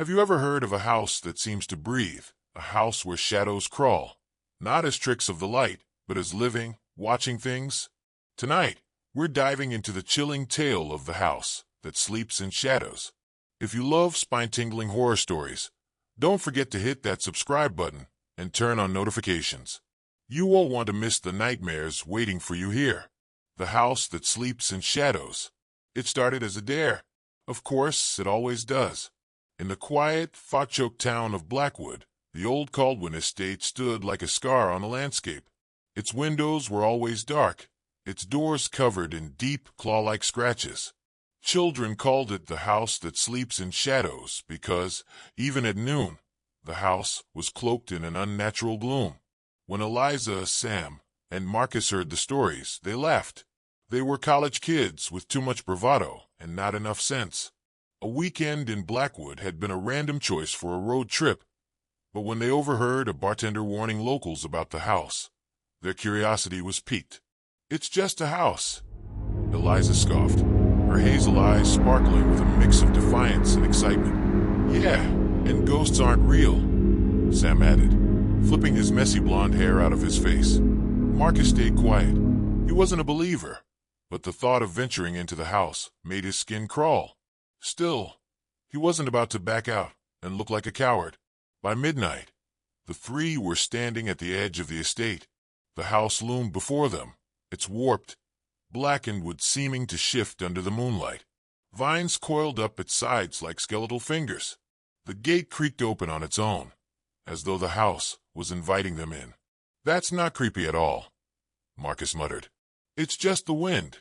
Have you ever heard of a house that seems to breathe, a house where shadows crawl, not as tricks of the light, but as living, watching things? Tonight, we're diving into the chilling tale of the house that sleeps in shadows. If you love spine-tingling horror stories, don't forget to hit that subscribe button and turn on notifications. You won't want to miss the nightmares waiting for you here. The house that sleeps in shadows. It started as a dare. Of course, it always does. In the quiet, fog-choked town of Blackwood, the old Caldwin estate stood like a scar on the landscape. Its windows were always dark, its doors covered in deep, claw-like scratches. Children called it the house that sleeps in shadows because, even at noon, the house was cloaked in an unnatural gloom. When Eliza, Sam, and Marcus heard the stories, they laughed. They were college kids with too much bravado and not enough sense. A weekend in Blackwood had been a random choice for a road trip, but when they overheard a bartender warning locals about the house, their curiosity was piqued. "It's just a house," Eliza scoffed, her hazel eyes sparkling with a mix of defiance and excitement. "Yeah, and ghosts aren't real," Sam added, flipping his messy blonde hair out of his face. Marcus stayed quiet. He wasn't a believer, but the thought of venturing into the house made his skin crawl. Still, he wasn't about to back out and look like a coward. By midnight, the three were standing at the edge of the estate. The house loomed before them, its warped, blackened wood seeming to shift under the moonlight. Vines coiled up its sides like skeletal fingers. The gate creaked open on its own, as though the house was inviting them in. "That's not creepy at all," Marcus muttered. "It's just the wind,"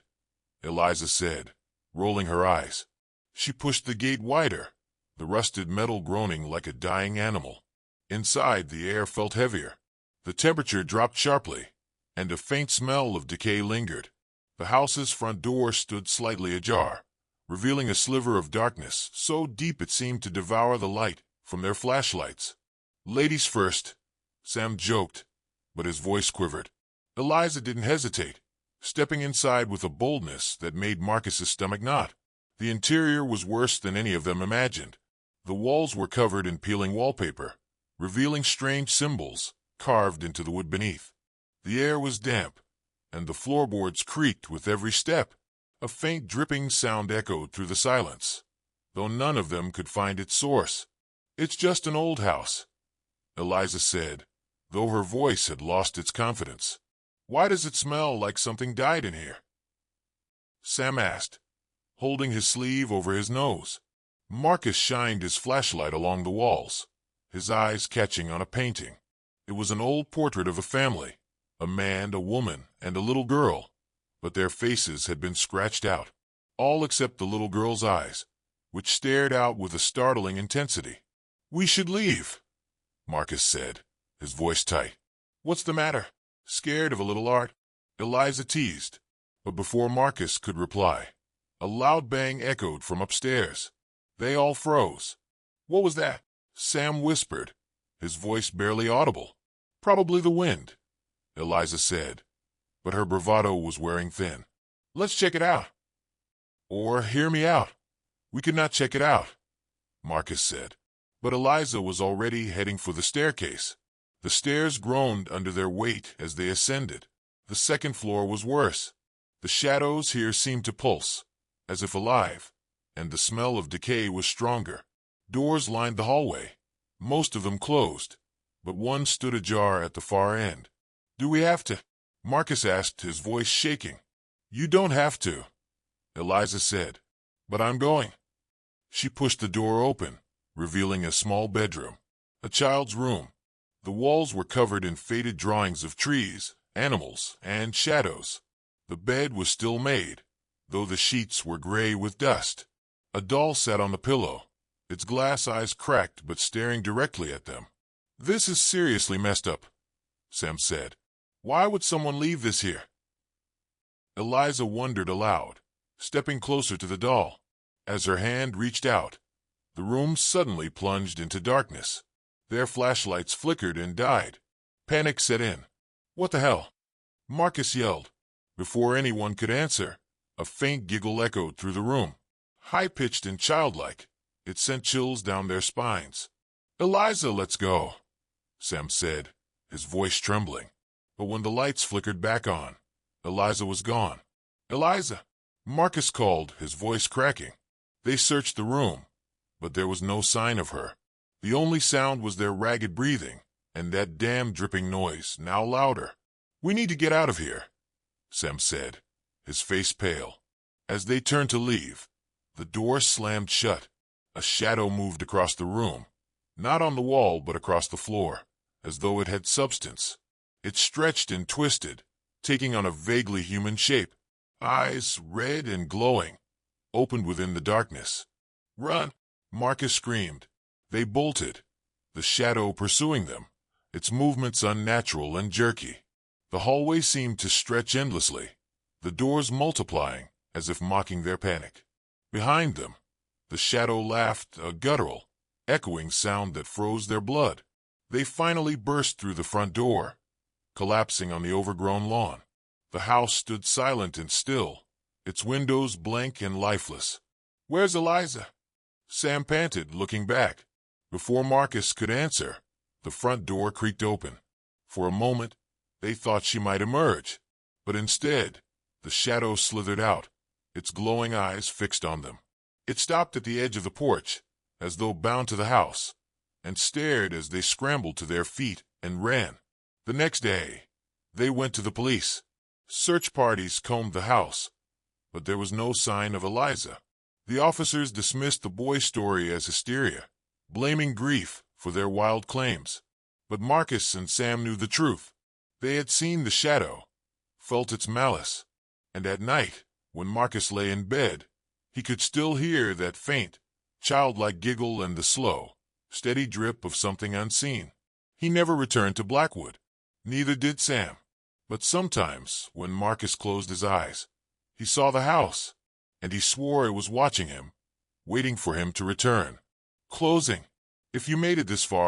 Eliza said, rolling her eyes. She pushed the gate wider, the rusted metal groaning like a dying animal. Inside, the air felt heavier. The temperature dropped sharply, and a faint smell of decay lingered. The house's front door stood slightly ajar, revealing a sliver of darkness so deep it seemed to devour the light from their flashlights. "Ladies first," Sam joked, but his voice quivered. Eliza didn't hesitate, stepping inside with a boldness that made Marcus's stomach knot. The interior was worse than any of them imagined. The walls were covered in peeling wallpaper, revealing strange symbols carved into the wood beneath. The air was damp, and the floorboards creaked with every step. A faint dripping sound echoed through the silence, though none of them could find its source. "It's just an old house," Eliza said, though her voice had lost its confidence. "Why does it smell like something died in here?" Sam asked, holding his sleeve over his nose. Marcus shined his flashlight along the walls, his eyes catching on a painting. It was an old portrait of a family, a man, a woman, and a little girl, but their faces had been scratched out, all except the little girl's eyes, which stared out with a startling intensity. "We should leave," Marcus said, his voice tight. "What's the matter? Scared of a little art?" Eliza teased, but before Marcus could reply, a loud bang echoed from upstairs. They all froze. "What was that?" Sam whispered, his voice barely audible. "Probably the wind," Eliza said, but her bravado was wearing thin. "Let's check it out." "Or hear me out. We could not check it out," Marcus said. But Eliza was already heading for the staircase. The stairs groaned under their weight as they ascended. The second floor was worse. The shadows here seemed to pulse, as if alive, and the smell of decay was stronger. Doors lined the hallway, most of them closed, but one stood ajar at the far end. "Do we have to?" Marcus asked, his voice shaking. "You don't have to," Eliza said, "but I'm going." She pushed the door open, revealing a small bedroom, a child's room. The walls were covered in faded drawings of trees, animals, and shadows. The bed was still made, though the sheets were gray with dust. A doll sat on the pillow, its glass eyes cracked but staring directly at them. "This is seriously messed up," Sam said. "Why would someone leave this here?" Eliza wondered aloud, stepping closer to the doll. As her hand reached out, the room suddenly plunged into darkness. Their flashlights flickered and died. Panic set in. "What the hell?" Marcus yelled. Before anyone could answer, a faint giggle echoed through the room, high-pitched and childlike. It sent chills down their spines. "Eliza, let's go," Sam said, his voice trembling. But when the lights flickered back on, Eliza was gone. "Eliza!" Marcus called, his voice cracking. They searched the room, but there was no sign of her. The only sound was their ragged breathing, and that damn dripping noise, now louder. "We need to get out of here," Sam said, his face pale. As they turned to leave, the door slammed shut. A shadow moved across the room, not on the wall but across the floor, as though it had substance. It stretched and twisted, taking on a vaguely human shape. Eyes, red and glowing, opened within the darkness. "Run!" Marcus screamed. They bolted, the shadow pursuing them, its movements unnatural and jerky. The hallway seemed to stretch endlessly, the doors multiplying, as if mocking their panic. Behind them, the shadow laughed, a guttural, echoing sound that froze their blood. They finally burst through the front door, collapsing on the overgrown lawn. The house stood silent and still, its windows blank and lifeless. "Where's Eliza?" Sam panted, looking back. Before Marcus could answer, the front door creaked open. For a moment, they thought she might emerge, but instead, the shadow slithered out, its glowing eyes fixed on them. It stopped at the edge of the porch, as though bound to the house, and stared as they scrambled to their feet and ran. The next day, they went to the police. Search parties combed the house, but there was no sign of Eliza. The officers dismissed the boy's story as hysteria, blaming grief for their wild claims. But Marcus and Sam knew the truth. They had seen the shadow, felt its malice, and at night, when Marcus lay in bed, he could still hear that faint, childlike giggle and the slow, steady drip of something unseen. He never returned to Blackwood. Neither did Sam. But sometimes, when Marcus closed his eyes, he saw the house, and he swore it was watching him, waiting for him to return. Closing. If you made it this far,